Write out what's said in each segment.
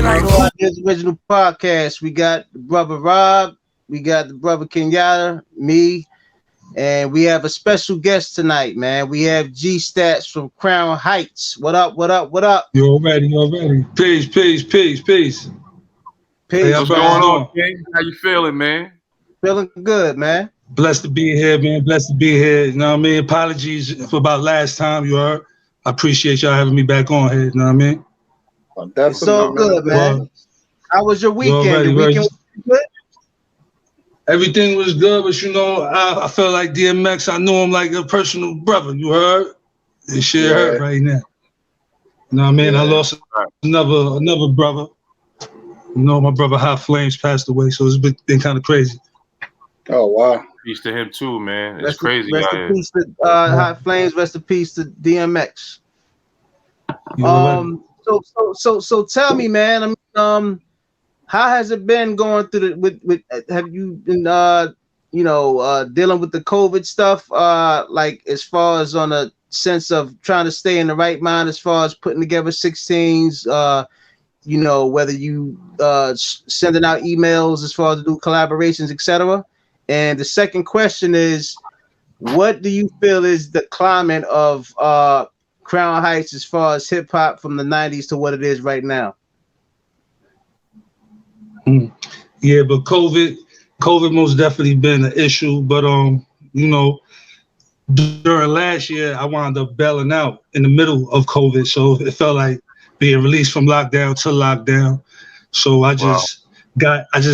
No Ideas Original Podcast. We got the brother Rob, we got the brother Kenyatta, me, and we have a special guest tonight, man. We have G Stats from Crown Heights. What up? What up? What up? You already. Peace. Peace. Hey, what's going on, King? How you feeling, man? Feeling good, man. Blessed to be here, man. Blessed to be here. You know what I mean? Apologies for about last time, you heard. I appreciate y'all having me back on here. You know what I mean? It's so good, man. Well, how was your weekend? The weekend was good? Everything was good, but you know, I felt like DMX. I knew him like a personal brother. You heard? This shit hurt right now. You know what I mean? I lost another brother. You know, my brother Hot Flames passed away, so it's been kind of crazy. Oh wow! Peace to him too, man. It's crazy. Rest in peace to Hot Flames. Rest in peace to DMX. So tell me, man. I mean, how has it been going through with have you been dealing with the COVID stuff? Like as far as on a sense of trying to stay in the right mind, as far as putting together 16s. Whether you sending out emails as far as to do collaborations, etc. And the second question is, what do you feel is the climate of Crown Heights as far as hip hop from the 90s to what it is right now? Yeah, but COVID most definitely been an issue. But during last year, I wound up bailing out in the middle of COVID, so it felt like being released from lockdown to lockdown. So I just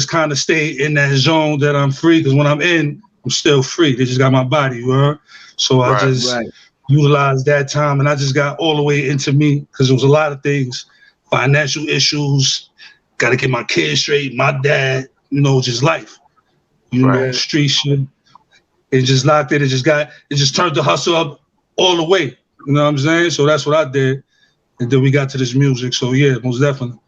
kind of stayed in that zone that I'm free, because when I'm in, I'm still free. They just got my body, you heard? So I just utilized that time, and I just got all the way into me, because there was a lot of things, financial issues, got to get my kids straight, my dad, just life, street shit. It just locked it. It just turned the hustle up all the way. You know what I'm saying? So that's what I did. And then we got to this music. So yeah, most definitely.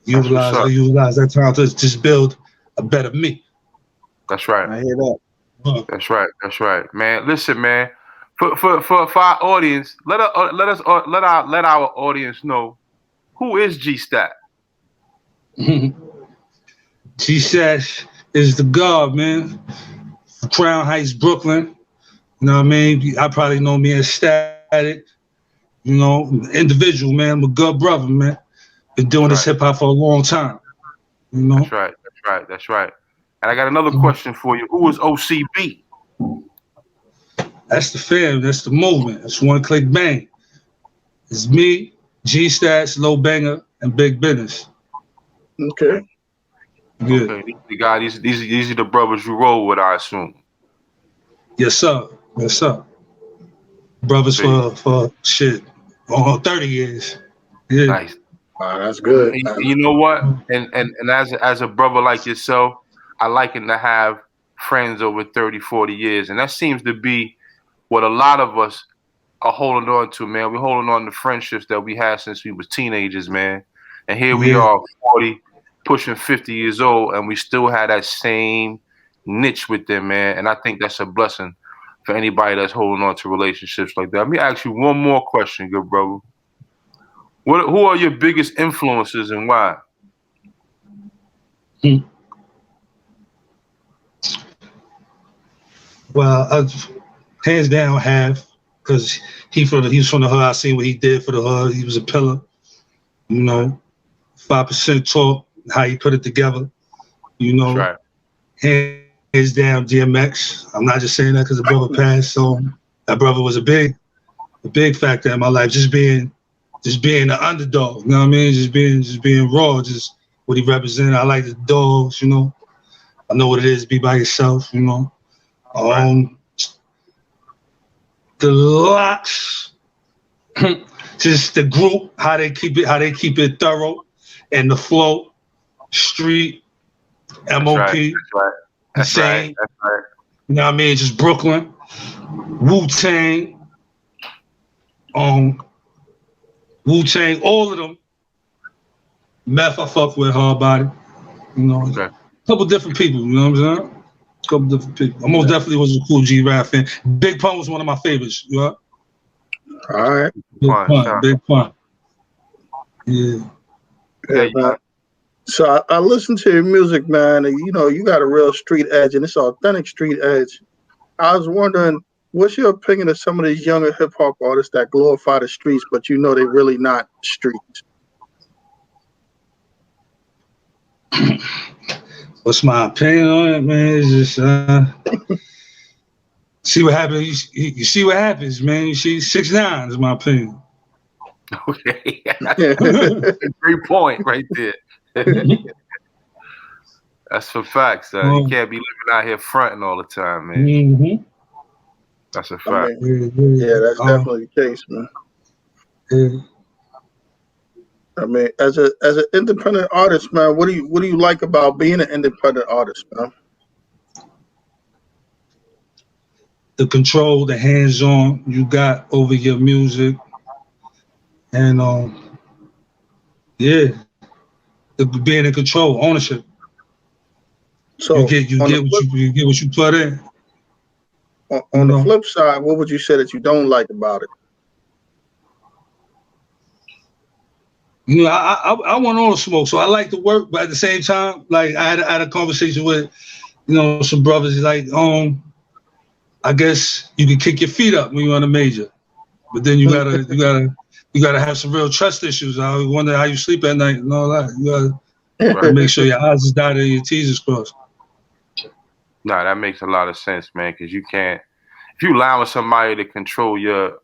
I utilize that time to just build a better me. That's right. I hear that. That's right, man. Listen, man. For our audience, let our audience know, who is G Stat. G Stat is the god, man. Crown Heights, Brooklyn. You know what I mean? I probably know me as Static. Individual, man. I'm a good brother, man. Been doing this hip hop for a long time. That's right. And I got another question for you. Who is OCB? That's the fam. That's the movement. That's One Click Bang. It's me, G Stats, Low Banger, and Big Business. Okay. Good. Okay. These are the brothers you roll with, I assume. Yes, sir. Brothers for shit. 30 years. Yeah. Nice. Wow, that's good. You know what? And as a brother like yourself, I like it to have friends over 30, 40 years. And that seems to be what a lot of us are holding on to, man. We're holding on to friendships that we had since we was teenagers, man. And here we are, 40, pushing 50 years old, and we still have that same niche with them, man. And I think that's a blessing for anybody that's holding on to relationships like that. Let me ask you one more question, good brother. Who are your biggest influences and why? Well, hands down have, because he's from the hood. I seen what he did for the hood. He was a pillar. 5% talk, how he put it together. That's right. Hands down, DMX. I'm not just saying that because the brother passed. So that brother was a big factor in my life. Just being an underdog. You know what I mean? Just being raw. Just what he represented. I like the dogs. I know what it is to be by yourself. The Locks. Just the group, how they keep it thorough, and the flow, street, MOP. That's right. You know what I mean? Just Brooklyn, Wu-Tang, all of them. Meth, I fuck with Hard Body. A couple different people, you know what I'm saying? A couple different people. I most definitely was a Cool G rap fan. Big Pun was one of my favorites, you know? All right. Big Pun. Yeah. Yeah, man. So I listen to your music, man, and you got a real street edge, and it's authentic street edge. I was wondering, what's your opinion of some of these younger hip hop artists that glorify the streets, but they're really not streets? What's my opinion on it, man? It's just see what happens. You see what happens, man. You see 6ix9ine is my opinion. Okay. Great point right there. That's for facts. You can't be living out here fronting all the time, man. Mm-hmm. That's a fact. Yeah, that's definitely the case, man. Yeah. I mean, as an independent artist, man, what do you like about being an independent artist, man? The control, the hands-on you got over your music, and being in control, ownership. So you get what you put in. On the flip side, what would you say that you don't like about it? I want all the smoke, so I like to work, but at the same time, like I had a conversation with, some brothers. Like, I guess you can kick your feet up when you're on a major, but then you gotta have some real trust issues. I wonder how you sleep at night and all that. You gotta make sure your I's is dotted and your T's is crossed. No, that makes a lot of sense, man. Because you can't, if you allowing somebody to control your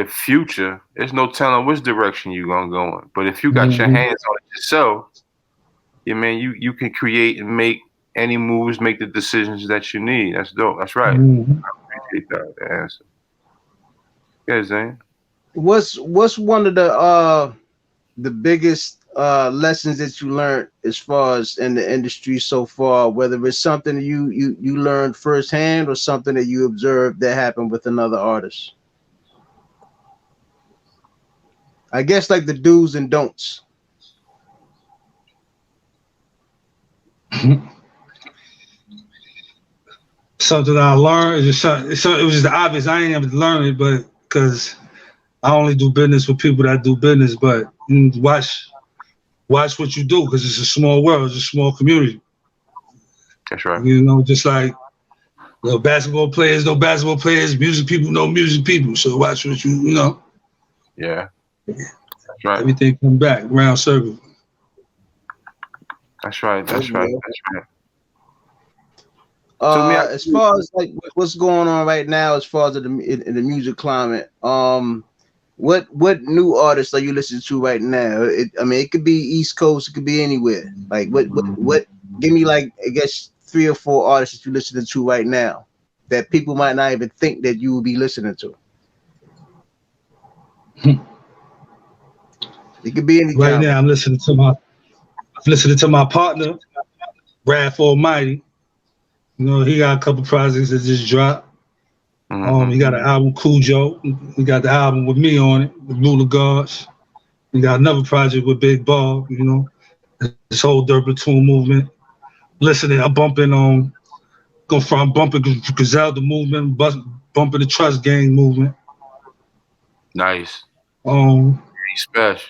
future, there's no telling which direction you're gonna go in. But if you got your hands on it yourself, you can create and make any moves, make the decisions that you need. That's dope. That's right. I appreciate that answer. Yeah, Zane. What's one of the biggest lessons that you learned as far as in the industry so far, whether it's something you learned firsthand or something that you observed that happened with another artist? I guess like the do's and don'ts. Something I learned, it was just obvious. I ain't able to learn it, but because I only do business with people that do business. But watch what you do, because it's a small world, it's a small community. That's right. Just like basketball players know basketball players, music people know music people. So watch what you. Yeah. That's right. Everything come back round circle. That's right. That's right. That's right. As far as like what's going on right now, as far as in the music climate, what new artists are you listening to right now? It could be East Coast, it could be anywhere. Like what? Give me like I guess 3 or 4 artists that you're listening to right now that people might not even think that you would be listening to. It could be any right now. I'm listening to my partner, Raph Almighty. He got a couple projects that just dropped. He got an album, Cujo. He got the album with me on it, with Ruler Guards. He got another project with Big Bob. This whole Dirt Platoon movement. Listening, I'm bumping Griselda movement, bumping the Trust Gang movement. Nice. Special.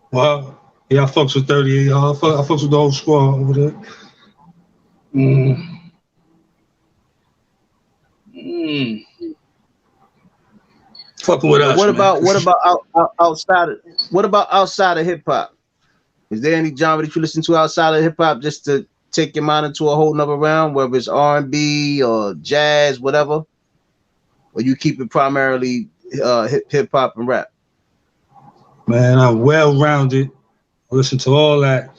Well, yeah, I fucks with 38. I fucks with the whole squad over there. Fucking with us. What about outside of hip hop? Is there any genre that you listen to outside of hip hop just to take your mind into a whole nother realm, whether it's R&B or jazz, whatever? Or you keep it primarily hip hop and rap? Man, I'm well rounded. I listen to all that.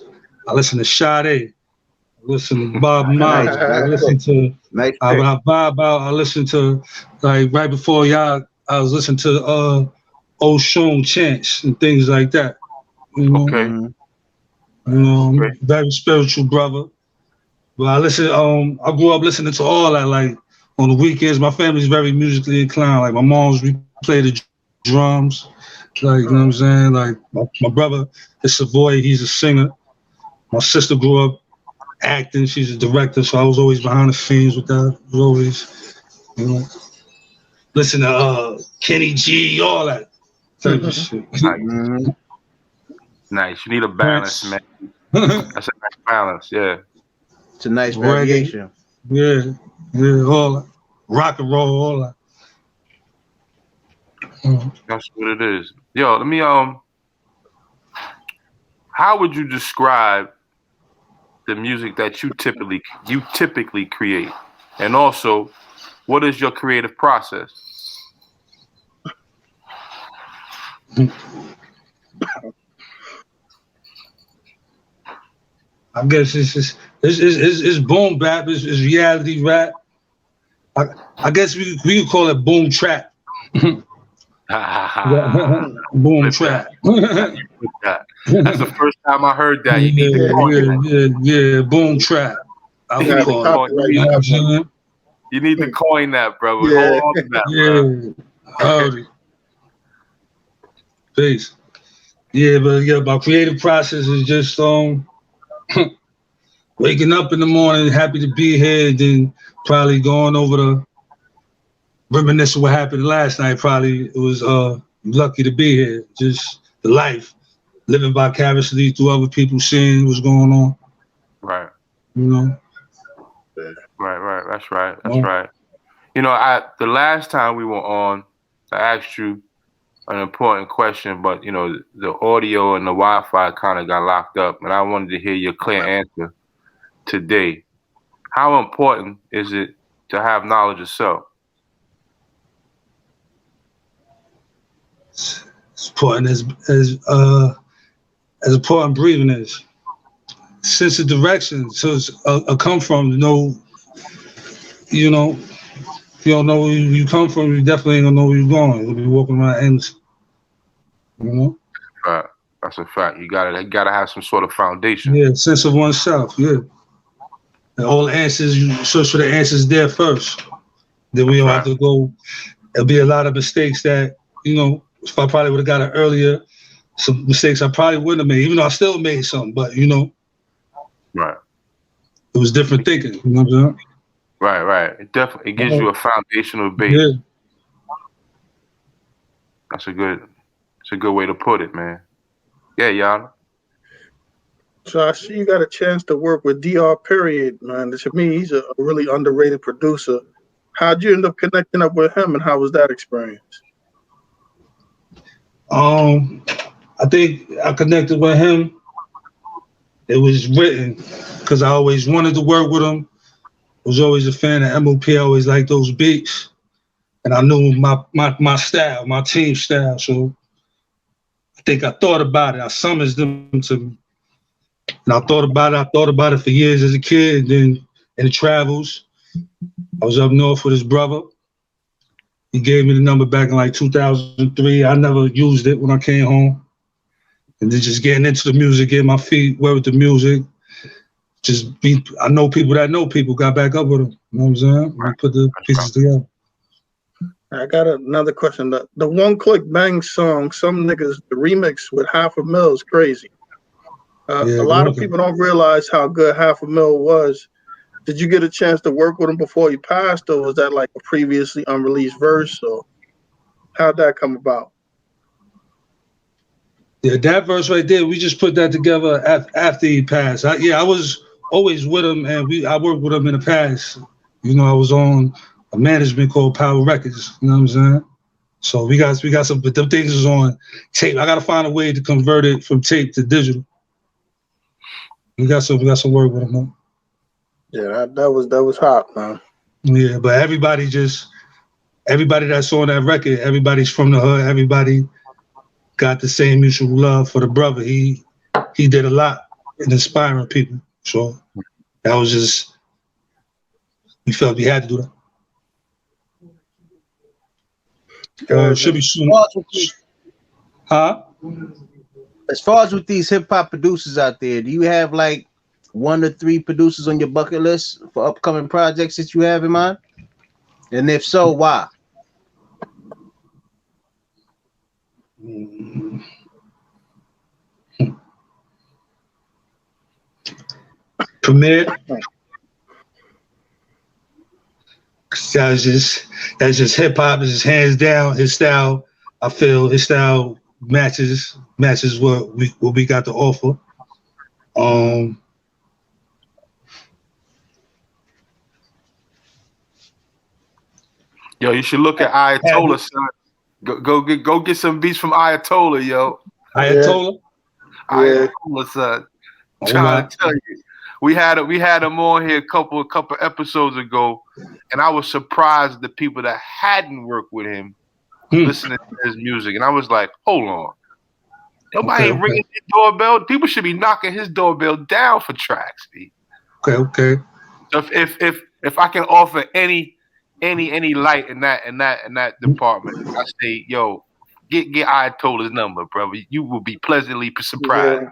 I listen to Sade. I listen to Bob Marley. I listen to when I vibe out. I listen to like right before y'all. I was listening to Oshun chants and things like that. Okay. Very spiritual brother. But I listen. I grew up listening to all that. Like on the weekends, my family's very musically inclined. Like my mom's, we play the drums. Like, you know what I'm saying? Like my brother is Savoy, he's a singer. My sister grew up acting, she's a director, so I was always behind the scenes with that. I was always, listen to Kenny G, all that type of shit. Nice. You need a balance, man. That's a nice balance. Yeah. It's a nice Reggae. variation. Yeah, all that. Rock and roll, all that. That's what it is. Yo, let me how would you describe the music that you typically create? And also, what is your creative process? I guess it's boom bap, it's reality rap. I guess we could call it boom trap. Boom trap. That's the first time I heard that. You need to coin that. Yeah, boom trap. I would call it. You know what I'm saying? You need to coin that, bro. Yeah. Hold on to that, bro. Howdy. Peace. Yeah, but my creative process is just waking up in the morning, happy to be here, then probably going over the reminiscing what happened last night. Probably it was lucky to be here. Just the life, living vicariously through other people, seeing what's going on. Right. You know. Right. That's right. You know, the last time we were on, I asked you an important question, but you know, the audio and the Wi-Fi kind of got locked up, and I wanted to hear your clear answer today. How important is it to have knowledge of self? It's important as important breathing is. Sense of direction, so it's a come from. You know, if you don't know where you come from, you definitely ain't gonna know where you're going. You'll be walking around aimless. You know? Right. That's a fact. You gotta have some sort of foundation. Yeah, sense of oneself, yeah. And all the answers, you search for the answers there first. Then we don't have to go. There'll be a lot of mistakes that, you know, if I probably would have got it earlier, some mistakes I probably wouldn't have made, even though I still made some, but you know. Right. It was different thinking, you know what I'm saying? Right. It definitely gives you a foundational base. Yeah. It's a good way to put it, man. Yeah, y'all. So I see you got a chance to work with DR Period, man. To me, he's a really underrated producer. How'd you end up connecting up with him, and how was that experience? I think I connected with him. It was written because I always wanted to work with him. I was always a fan of MOP. I always liked those beats. And I knew my style, my team style. So I think I thought about it. I summoned them to me. And I thought about it for years as a kid. And then in the travels, I was up north with his brother. He gave me the number back in like 2003. I never used it when I came home. And then just getting into the music, getting my feet wet with the music. I know people that know people, got back up with them. You know what I'm saying? We put the pieces together. I got another question. The One Click Bang song, some niggas, the remix with $500,000 is crazy. A lot of people don't realize how good $500,000 was. Did you get a chance to work with him before he passed, or was that like a previously unreleased verse? Or how'd that come about? Yeah, that verse right there, we just put that together after he passed. I was always with him, and I worked with him in the past. You know, I was on a management called Power Records. You know what I'm saying? So we got some, but them things is on tape. I gotta find a way to convert it from tape to digital. We got some work with him, man. Yeah, that was hot, man. Yeah, but everybody that's on that record, everybody's from the hood. Everybody got the same mutual love for the brother. He did a lot in inspiring people. So that was just, we felt we had to do that. Should be soon. Huh? As far as with these hip hop producers out there, do you have like 1 to 3 producers on your bucket list for upcoming projects that you have in mind? And if so, why? Premier. That's just hip hop. Is just hands down his style. I feel his style matches what we got to offer. Yo, you should look at Ayatollah, son. Go get some beats from Ayatollah, yo. Ayatollah? Ayatollah, son. I'm trying to tell you. We had him on here a couple episodes ago, and I was surprised the people that hadn't worked with him listening to his music. And I was like, hold on. Nobody ain't ringing his doorbell. People should be knocking his doorbell down for tracks, Steve. Okay. So if I can offer any light in that department, I say, yo, get Ayatollah's number, brother. You will be pleasantly surprised.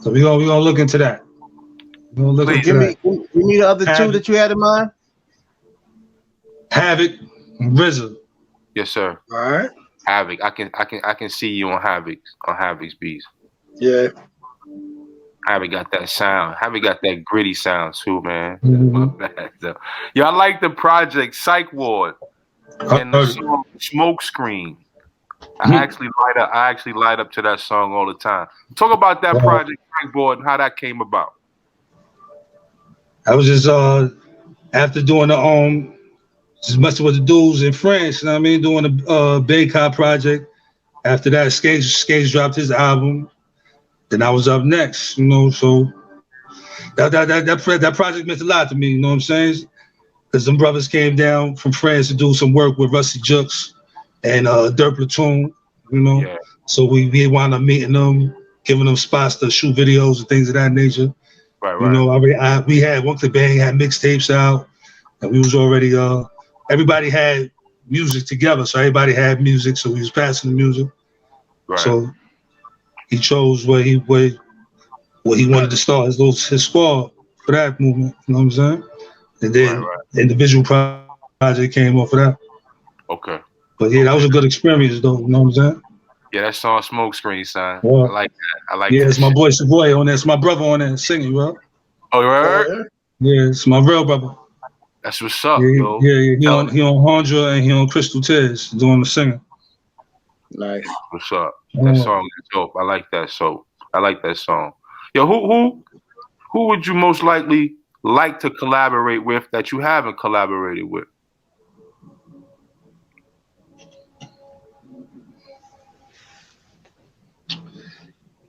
So we're gonna look into that. Give me the other two that you had in mind. Havoc, RZA. Yes, sir. All right. Havoc. I can see you on Havoc's beats. Yeah. Havoc got that sound. Havoc got that gritty sound too, man. My bad, though. Yo, I like the project Psych Ward and the song Smoke Screen. I actually light up to that song all the time. Talk about that project Psych Ward and how that came about. I was just after doing the just messing with the dudes in France, you know what I mean, doing the Baycott project. After that, Skage dropped his album. Then I was up next, you know. So that project meant a lot to me, you know what I'm saying? Because some brothers came down from France to do some work with Rusty Jux and Dirt Platoon, you know. Yeah. So we wound up meeting them, giving them spots to shoot videos and things of that nature. Right. You know, we had One Clip Bang had mixtapes out, and we was already everybody had music together, so everybody had music, so we was passing the music. Right. So he chose what he wanted to start his squad for that movement. You know what I'm saying? And then the individual project came off of that. Okay. But yeah, that was a good experience, though. You know what I'm saying? Yeah, that song "Smoke Screen," son. Yeah. I like that. Yeah, it's my boy Savoy on there. It's my brother on there singing, bro. Oh, you heard? Yeah, it's my real brother. That's what's up, bro. Yeah. He on Hondra and he on Crystal Tears doing the singing. Nice. What's up? That song is dope. I like that. So I like that song. Yo, who would you most likely like to collaborate with that you haven't collaborated with?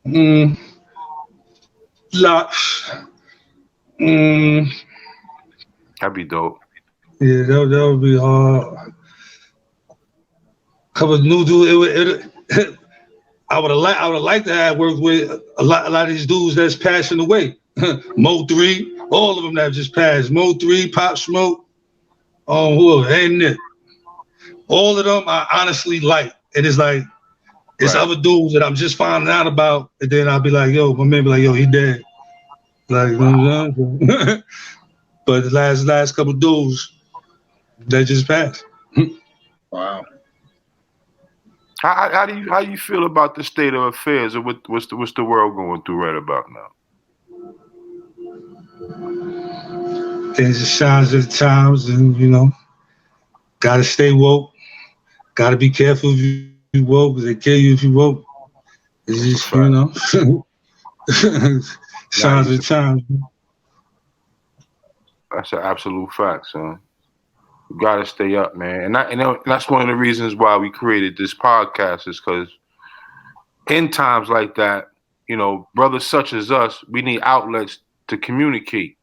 That'd be dope. Yeah, that would be hard. Couple of new dudes. I would have liked to have worked with a lot of these dudes that's passing away. Mo 3, all of them that just passed. Mo 3, Pop Smoke, who ain't it? All of them I honestly like. And it's like it's other dudes that I'm just finding out about, and then I'll be like, yo, my man be like, yo, he dead. Like, you know what I'm saying? But the last couple dudes, they just passed. Wow. How do you feel about the state of affairs, or what's the world going through right about now? Things just shines at times, and you know, gotta stay woke. Gotta be careful if you woke, because they kill you if you woke. It's just, you know, shines at times. That's an absolute fact, son. You gotta stay up, man. And that's one of the reasons why we created this podcast, is because in times like that, you know, brothers such as us, we need outlets to communicate,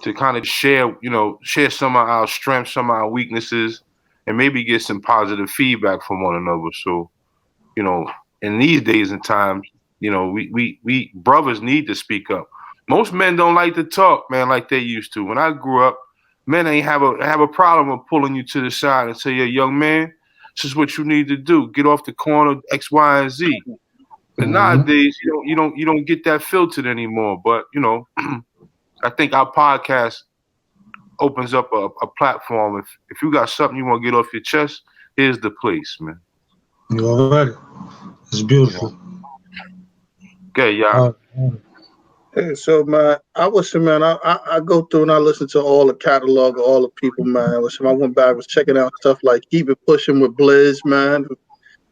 to kind of share some of our strengths, some of our weaknesses, and maybe get some positive feedback from one another. So, you know, in these days and times, you know, we brothers need to speak up. Most men don't like to talk, man, like they used to. When I grew up, men ain't have a problem with pulling you to the side and say, "Yeah, young man, this is what you need to do. Get off the corner, X, Y, and Z." But nowadays, you don't get that filtered anymore. But you know, I think our podcast opens up a platform. If you got something you want to get off your chest, here's the place, man. You already. It's beautiful. Okay, y'all. Hey, so man, I go through and I listen to all the catalog of all the people, man. So I went back, was checking out stuff like Keep It Pushing with Blizz, man.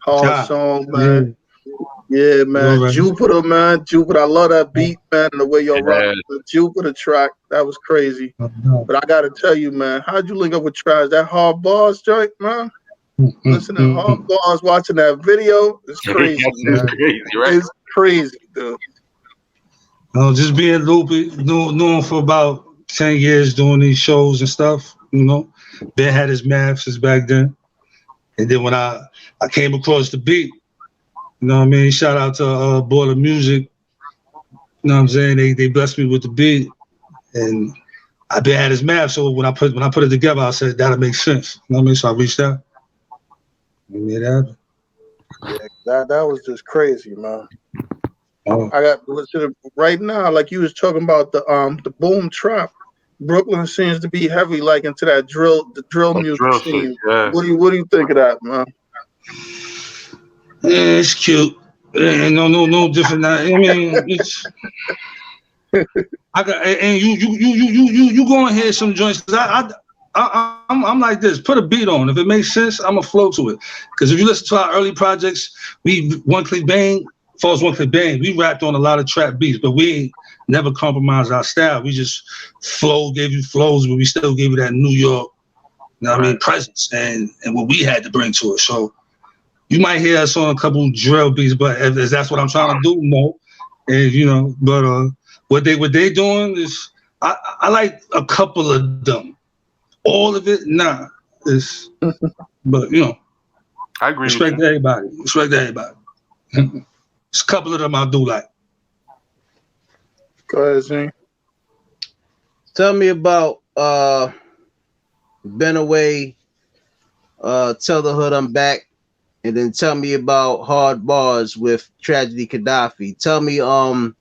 Hard song, man. Yeah, man. Right. Jupiter, man. Jupiter. I love that beat, man, and the way y'all rock the Jupiter track. That was crazy. But I gotta tell you, man, how'd you link up with Trash? That Hard Barz joint, man? Listen to Hard Barz, watching that video. It's crazy, man. It's crazy, right? It's crazy, dude. Just being loopy, known for about 10 years doing these shows and stuff, you know. Ben had his math since back then. And then when I came across the beat, you know what I mean? Shout out to Boiler Music. You know what I'm saying? They blessed me with the beat. And I Ben had his math, so when I put it together, I said that'll make sense. You know what I mean? So I reached out. And made it happen. Yeah, that was just crazy, man. I got to listen to right now, like you was talking about the boom trap. Brooklyn seems to be heavy, like into that drill music scene. Yeah. What do you think of that, man? Yeah, it's cute. No different. I mean, it's. I got and you go and hear some joints. I'm like this. Put a beat on. If it makes sense, I'm gonna flow to it. Because if you listen to our early projects, One Click Bang. We rapped on a lot of trap beats, but we never compromised our style. We just gave you flows, but we still gave you that New York, you know what I mean, presence and what we had to bring to it. So you might hear us on a couple drill beats, but if that's what I'm trying to do, no. And you know, but what they doing is I like a couple of them. All of it, nah. But you know, I agree. Respect everybody. There's a couple of them I do like. Go ahead, Zane. Tell me about Been Away, Tell the Hood I'm Back, and then tell me about Hard Barz with Tragedy Khadafi. Tell me out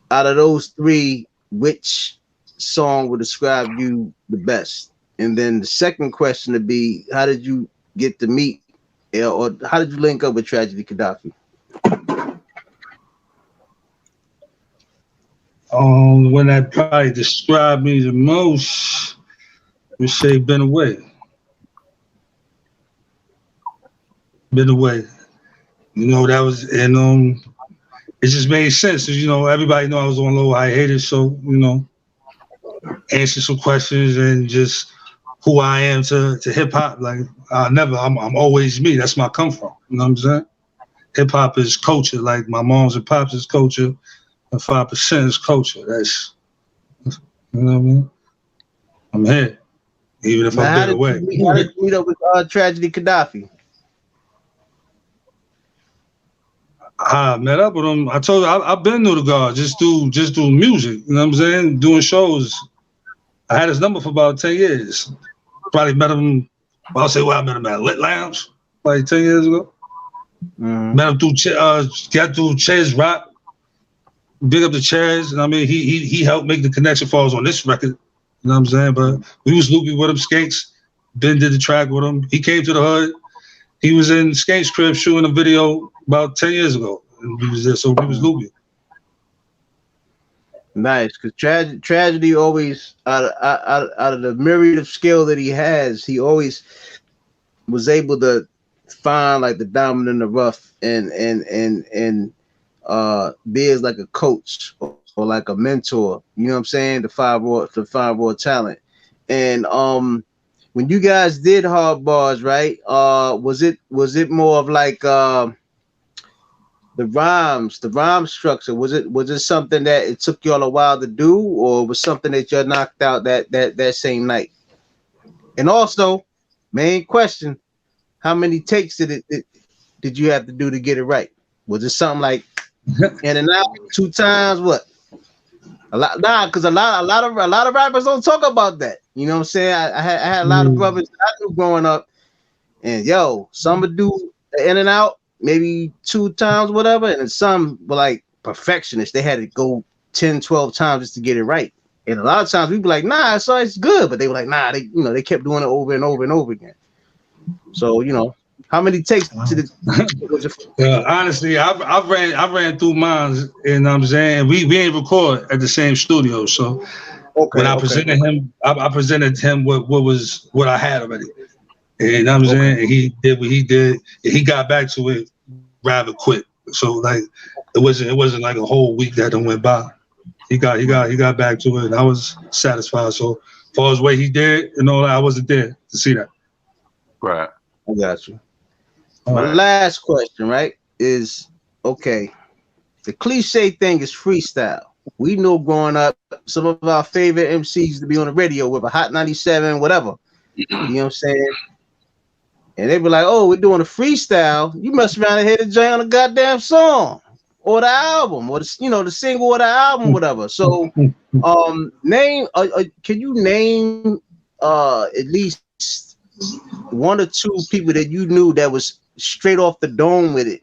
of those three, which song would describe you the best? And then the second question would be, how did you get to meet or how did you link up with Tragedy Khadafi? When that probably described me the most, we say Been Away. Been Away. You know, that was, and it just made sense. You know, everybody know I was on low hiatus, so, you know, answer some questions and just who I am to hip hop. Like, I'm always me. That's my come from. You know what I'm saying? Hip hop is culture. Like my mom's and pops is culture. And 5% is culture. That's, you know what I mean? I'm here, even if I've been away. How did you meet up with Tragedy Khadafi? I met up with him. I told you I've been to the guard just do music. You know what I'm saying? Doing shows. I had his number for about 10 years. Probably met him. I'll say I met him at Lit Lounge like 10 years ago. Met him through Chaz Rock. Big up the Chaz, and I mean he helped make the connection for us on this record. You know what I'm saying? But we was loopy with him, Skanks. Ben did the track with him. He came to the hood. He was in Skanks' crib shooting a video about 10 years ago. And we was there, so we was loopy. Nice, because Tragedy always out of the myriad of skill that he has, he always was able to find like the diamond in the rough and be as like a coach or like a mentor, you know what I'm saying? The five raw talent. And when you guys did Hard Barz, right? Was it more of like the rhyme structure? Was it something that it took y'all a while to do, or was something that y'all knocked out that same night? And also, main question, how many takes did you have to do to get it right? Was it something like in and out 2 times? What? A lot, because a lot of rappers don't talk about that. You know what I'm saying? I had a lot of brothers that I knew growing up, and some would do in and out maybe 2 times, whatever, and then some were like perfectionists. They had to go 10, 12 times just to get it right. And a lot of times we'd be like, nah, it's good, but they were like, nah, they kept doing it over and over and over again. So how many takes to the honestly, I ran through mine, and you know what I'm saying, we ain't record at the same studio. So when I presented him, I presented him what I had already. And I'm saying, and he did what he did. And he got back to it rather quick. So like, it wasn't like a whole week that done went by. He got back to it, and I was satisfied. So as far as what he did and all that, I wasn't there to see that. Right. I got you. My last question, right, is okay. The cliche thing is freestyle. We know growing up, some of our favorite MCs to be on the radio with a Hot 97, whatever. You know what I'm saying? And they be like, "Oh, we're doing a freestyle. You must around and hit a joint on a goddamn song or the album or the single or the album, whatever." So, name. Can you name at least one or two people that you knew that was straight off the dome with it?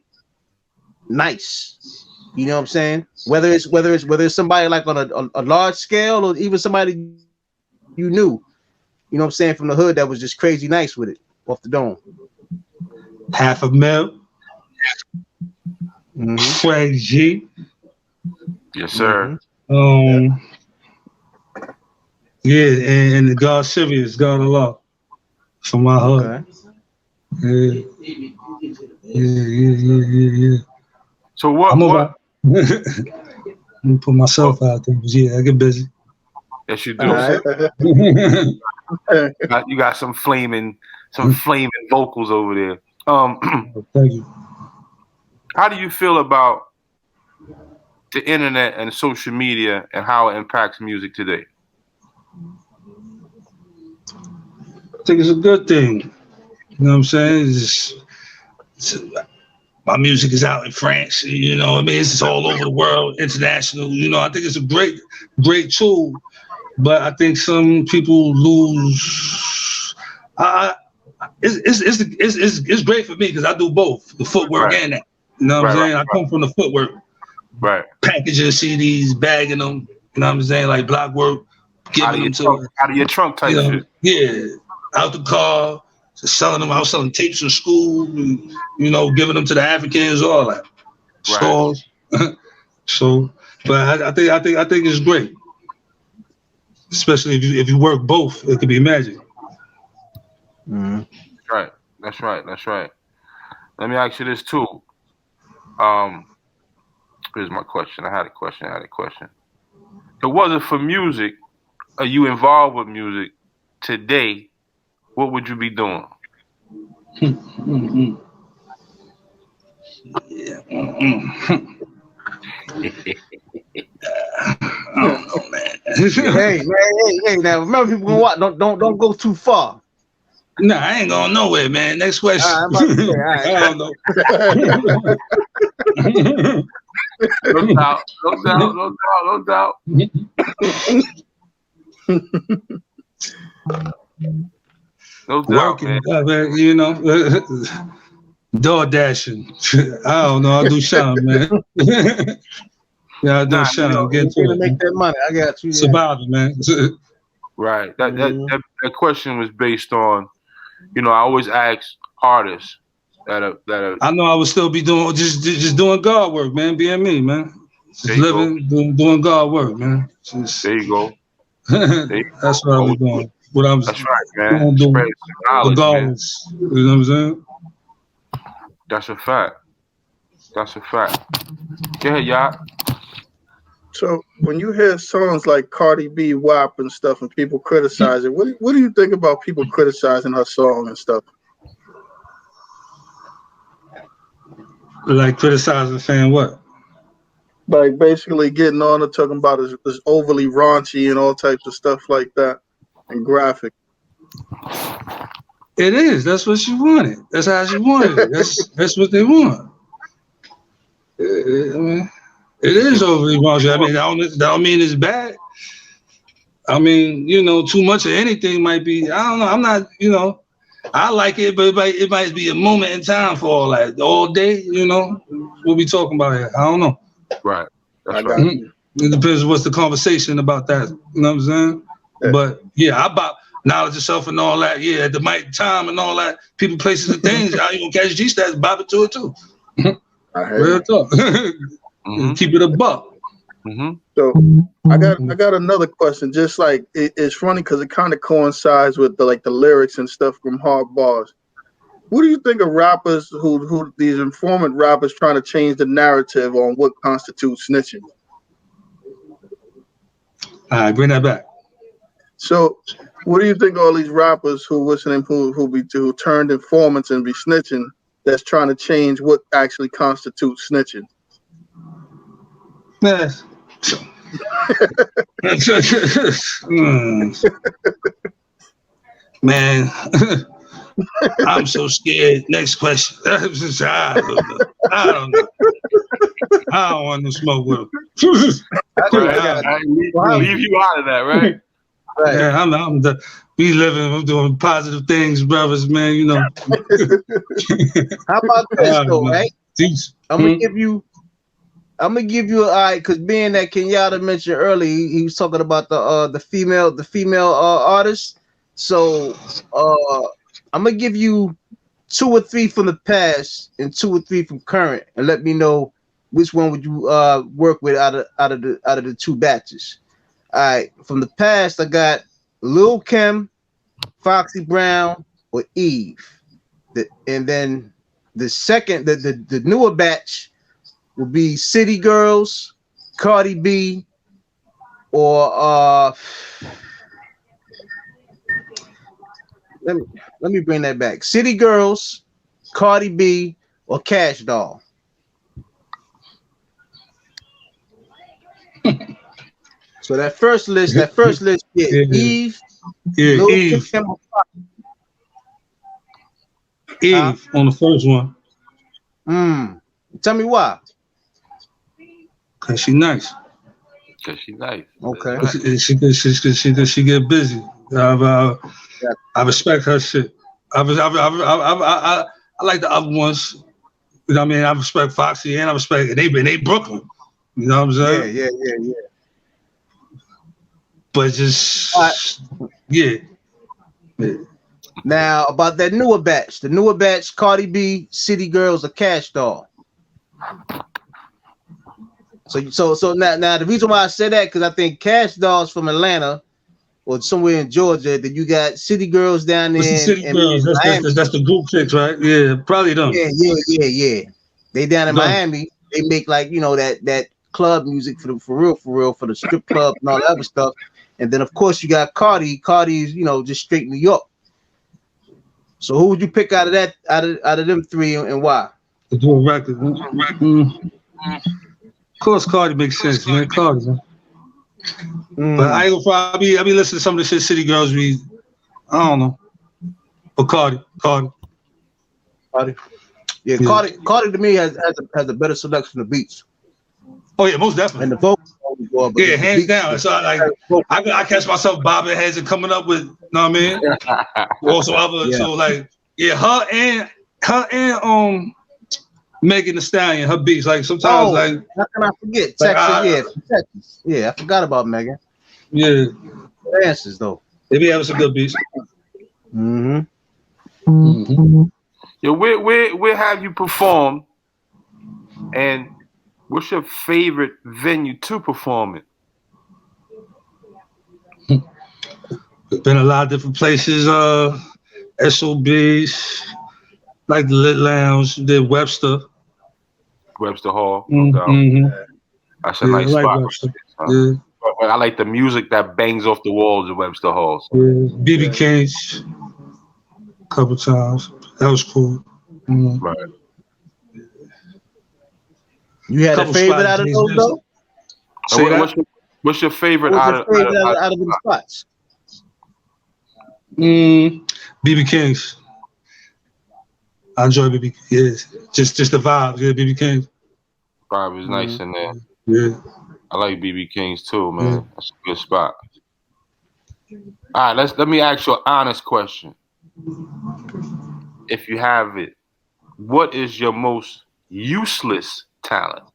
Nice. You know what I'm saying? Whether it's somebody like on a large scale or even somebody you knew, you know what I'm saying, from the hood that was just crazy nice with it off the dome. $500,000. Frank G. Yes, sir. Yeah, and the God Serious, God Allah from my hood. Okay. Yeah. So what? Let me put myself out there. Yeah, I get busy. Yes, you do. You got some flaming vocals over there. Thank you. How do you feel about the internet and social media and how it impacts music today? I think it's a good thing. You know what I'm saying? My music is out in France. You know what I mean? It's all over the world, international. You know, I think it's a great tool. But I think some people lose. It's great for me because I do both, the footwork and that. You know what I'm saying? I come from the footwork. Right. Packaging CDs, bagging them. You know what I'm saying? Like block work, giving them to out of your trunk type shit. Yeah, out the car, selling them. I was selling tapes in school, and, you know, giving them to the Africans, all that stores. So, but I think it's great. Especially if you work both, it could be magic. Mm-hmm. That's right. Let me ask you this too. Here's my question. I had a question. If it wasn't for music, are you involved with music today? What would you be doing? I don't know, man. hey! Now remember, people gonna watch. Don't go too far. Nah, I ain't going nowhere, man. Next question. All right. I don't know. No doubt. No doubt, working, man. You know, door dashing. I don't know. I'll do something, man. Yeah, I'll do something. Get to it. Make that money. I got you. Surviving, man. Right. That question was based on, you know, I always ask artists that are I know I would still be doing just doing God work, man. Being me, man. Just living, doing God work, man. There you go. That's what I was doing. That's right, man. Doing regardless. Man. You know what I'm saying? That's a fact. Go ahead, y'all. So when you hear songs like Cardi B, WAP and stuff, and people criticize it, what do you think about people criticizing her song and stuff? Like criticizing, saying what? Like basically getting on and talking about is overly raunchy and all types of stuff like that, and graphic. It is. That's what she wanted. That's how she wanted it. That's what they want. I mean, it is overly raunchy. I mean, that don't mean it's bad. I mean, you know, too much of anything might be. I don't know. I'm not. You know, I like it, but it might be a moment in time for all that. All day, you know, what we talking about here. I don't know. Right. That's right. It depends what's the conversation about that. You know what I'm saying? Yeah. But yeah, I bop knowledge of self and all that. Yeah, at the right time and all that. People, places, and things. I even catch G-Stats, bop it to it too. Real talk. Keep it a buck. So I got another question. Just like it's funny because it kind of coincides with the lyrics and stuff from Hard Bars. What do you think of rappers who these informant rappers trying to change the narrative on what constitutes snitching? All right, bring that back. So, what do you think of all these rappers who turned informants and be snitching? That's trying to change what actually constitutes snitching. Yes. Man, I'm so scared. Next question. I don't know. I don't want to smoke with him. Leave you out of that, right? Right. Yeah, I'm doing positive things, brothers, man. You know. How about this though, right? I'm gonna give you all right, because being that Kenyatta mentioned earlier, he was talking about the female artists. So I'm gonna give you 2 or 3 from the past and 2 or 3 from current, and let me know which one would you work with out of the 2 batches. All right, from the past, I got Lil Kim, Foxy Brown, or Eve. And then the second, the newer batch will be City Girls, Cardi B, or let me bring that back. City Girls, Cardi B, or Cash Doll. So that first list, Eve, Eve. Eve on the first one. Tell me why. Cause she nice. Okay. She get busy. I respect her shit. I like the other ones. You know what I mean? I respect Foxy and I respect they Brooklyn. You know what I'm saying? Yeah. But just yeah. Now about that newer batch, the newer batch, Cardi B, City Girls, or Cash Doll. So now the reason why I said that because I think Cash Doll's from Atlanta or somewhere in Georgia. Then you got City Girls down there. City Girls, that's the group chicks, right? Yeah, probably them. Yeah. They down in Miami. They make like that club music for real for the strip club and all that other stuff. And then of course you got Cardi. Cardi's just straight New York. So who would you pick out of that out of them 3 and why? To do a record. Of course, Cardi makes sense, man. Cardi, man. But I ain't gonna I be listening to some of the shit City Girls read. I don't know. But Cardi. Yeah, Cardi to me has a better selection of beats. Oh yeah, most definitely. And the vocals, yeah, hands down. So I catch myself bobbing heads and coming up with, you know what I mean? Also other, so like, yeah, her and Megan Thee Stallion, her beats, like sometimes like. How can I forget? Texas, Texas. Yeah, I forgot about Megan. Yeah. Dances though. They be having some good beats. Yo, where have you performed, and what's your favorite venue to perform in? Been a lot of different places. SOBs, like the Lit Lounge, did Webster Hall. That's a yeah, nice spot. Yeah. I like the music that bangs off the walls of Webster Hall. So. Yeah. BB King's a couple times. That was cool. Right. You had a favorite out of those though? What's your favorite out of the spots? BB King's. I enjoy BB. Yeah, just the vibe. Yeah, BB King's. Vibe is nice in there. Yeah. I like BB King's too, man. Yeah. That's a good spot. All right, let me ask you an honest question. If you have it, what is your most useless talent?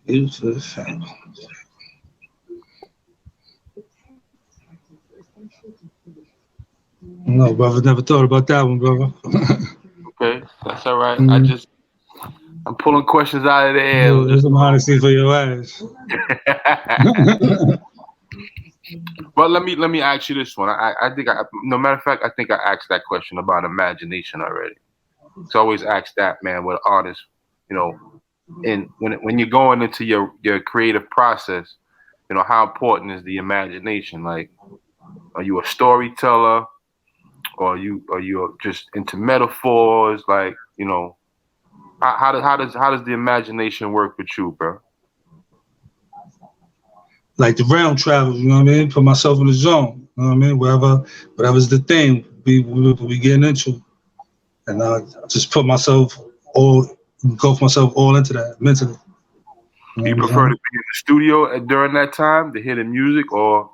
Useless. know, brother. Never thought about that one, brother. Okay, that's all right. Mm. I'm pulling questions out of the air. Yeah, there's some honesty for your ass. But let me ask you this one. I think no matter of fact, I think I asked that question about imagination already. It's always asked that, man, with artists, you know, and when you're going into your creative process, you know, how important is the imagination? Like, are you a storyteller, or are you just into metaphors? Like, you know, how does the imagination work with you, bro? Like the realm travel, you know what I mean? Put myself in the zone, you know what I mean? Whatever's the thing we getting into, and I just go for myself all into that mentally. Do you prefer to be in the studio during that time to hear the music, or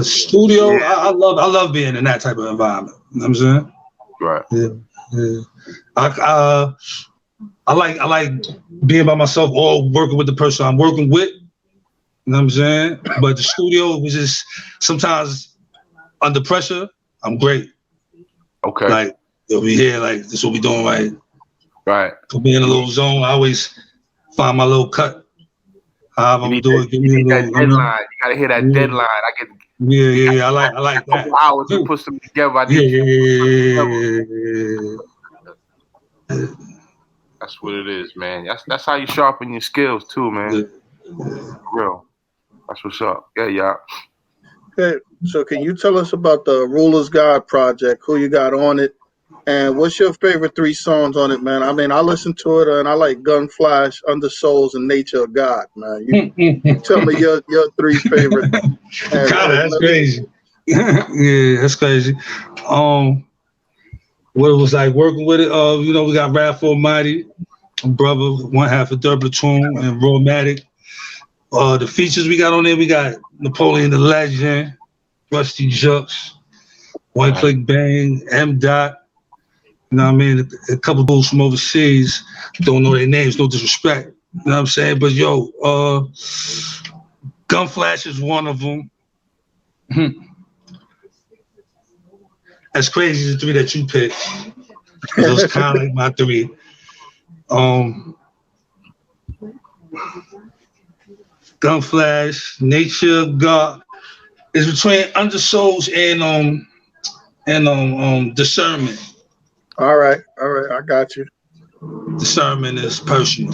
studio? Yeah. I love being in that type of environment. You know what I'm saying? Right. Yeah. I like being by myself or working with the person I'm working with. You know what I'm saying? But the studio was just sometimes under pressure. I'm great. Okay. Like we here, like this is what we doing, right? Right. To be in a little zone, I always find my little cut. However I'm doing, give me a little deadline. You gotta hear that deadline. Yeah. I like that. Hours to put them together. Yeah. That's what it is, man. That's how you sharpen your skills too, man. For real. That's what's up. Yeah. Okay, so can you tell us about the Ruler's Guide project? Who you got on it, and what's your favorite 3 songs on it, man? I mean, I listened to it and I like Gunflash, Undersouls, and Nature of God, man. You tell me your 3 favorite. That's crazy. Yeah, that's crazy. What it was like working with it. You know, we got Wrath Almighty, brother, one half of Double Tune, and Romantic. The features we got on there, we got Napoleon the Legend, Rusty Jux, One Click Bang, M. Dot. You know what I mean? A couple of dudes from overseas. Don't know their names, no disrespect. You know what I'm saying? But yo, Gunflash is one of them. As crazy as the 3 that you picked. Those kind of like my 3. Gunflash, Nature of God is between Undersouls and Discernment. All right, I got you. Discernment is personal.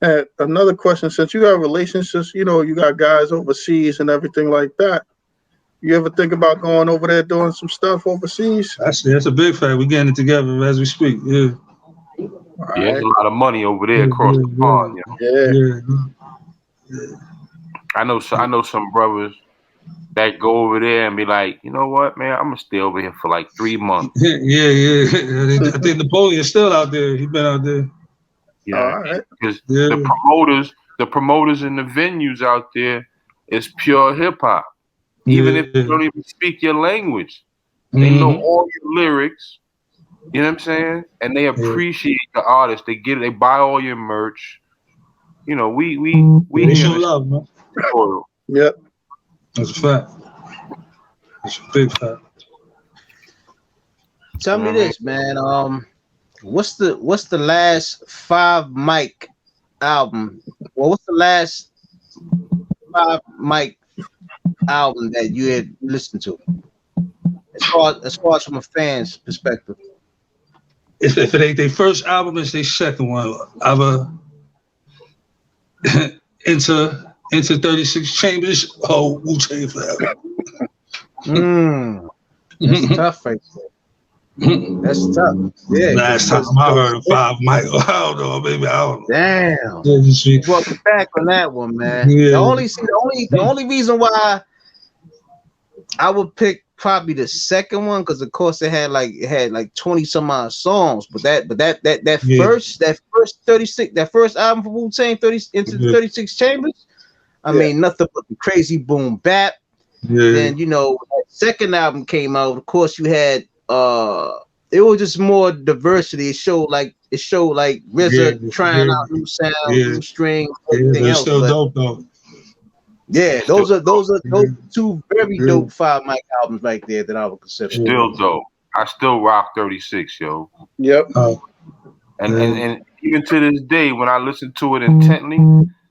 And another question, since you have relationships, you know, you got guys overseas and everything like that. You ever think about going over there doing some stuff overseas? That's a big fact. We're getting it together as we speak. Yeah. There's a lot of money over there across the pond. You know? Yeah. I know some brothers that go over there and be like, you know what, man, I'm gonna stay over here for like 3 months. Yeah. I think Napoleon's still out there. He's been out there. Yeah, because the promoters in the venues out there is pure hip hop. Even if you don't even speak your language, they know all your lyrics. You know what I'm saying? And they appreciate the artist. They get it. They buy all your merch. You know, we show love, man. Yep, that's a fact. That's a big fact. Tell me this, man. What's the last 5 mic album? Well, what's the last 5 mic album that you had listened to? As far as from a fan's perspective. If it ain't their first album, it's their second one. into 36 Chambers. Oh, Wu-Tang forever. That's tough, right there. That's tough. Yeah. Last time I heard of 5 mic, I don't know, maybe I don't know. Damn. You brought me back on that one, man. Yeah. The only reason why I would pick probably the second one, because of course it had like 20 some odd songs, but that first album for Wu-Tang, 36 Chambers, I mean nothing but the crazy boom bap. Then that second album came out, of course you had it was just more diversity. It showed like RZA trying out new sounds, new strings, everything else. Still dope though. Yeah, those are two very dope 5 mic albums right there that I would consider. Still dope. I still rock 36, yo. Yep. And even to this day, when I listen to it intently,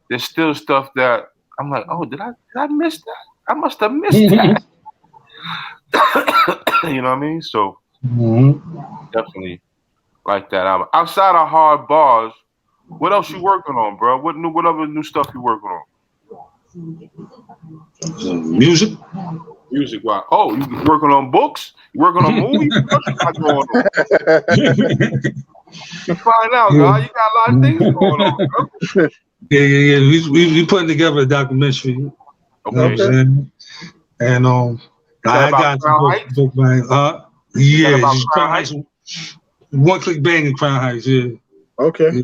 there's still stuff that I'm like, oh, did I miss that? I must have missed that. You know what I mean? So definitely like that album. Outside of Hard Bars, what else you working on, bro? What other new stuff you working on? Music. Music, wow. Oh, you working on books? You working on movies? What you got going on? You find out, God. You got a lot of things going on, bro. Yeah. We putting together a documentary. You know what I'm saying? And I got the book, man. Yeah, Crown Heights. One Click Bang in Crown Heights. Yeah. Okay.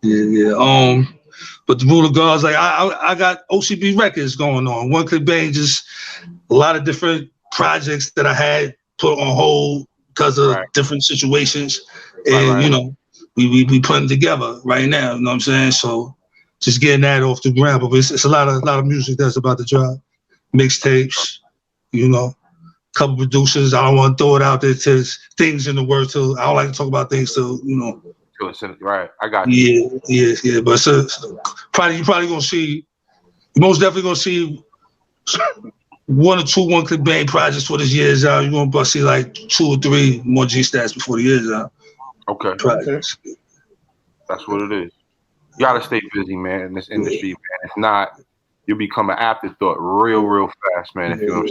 Yeah. But the Rule of Guards, like I got OCB records going on. One Click Bang, just a lot of different projects that I had put on hold because of different situations, and you know, we putting together right now. You know what I'm saying? So just getting that off the ground. But it's a lot of music that's about to drop, mixtapes. You know, couple producers. I don't want to throw it out there to things in the words. So I don't like to talk about things. So you know. Right, I got you. Yeah. But you're probably gonna see. You're most definitely gonna see 1 or 2 One Click Bang projects for this year's out. You're gonna see like 2 or 3 more G stats before the year's out. Okay. Projects. That's what it is. You gotta stay busy, man, in this industry, man. If not, you'll become an afterthought real fast, man. If you don't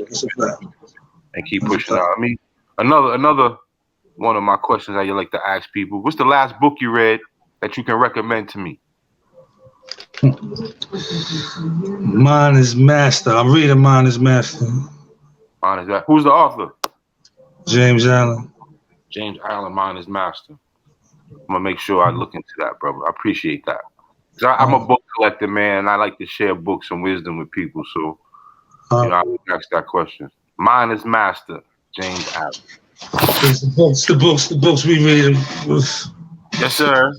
and keep pushing out. I mean, another one of my questions I like to ask people: what's the last book you read that you can recommend to me? Mine is Master. I'm reading Mine is Master. Who's the author? James Allen. James Allen, Mine is Master. I'm gonna make sure I look into that, brother. I appreciate that. I'm a book collector, man, and I like to share books and wisdom with people. So, you know, I would ask that question. Mine is Master, James Allen. It's the books we read. Yes, sir.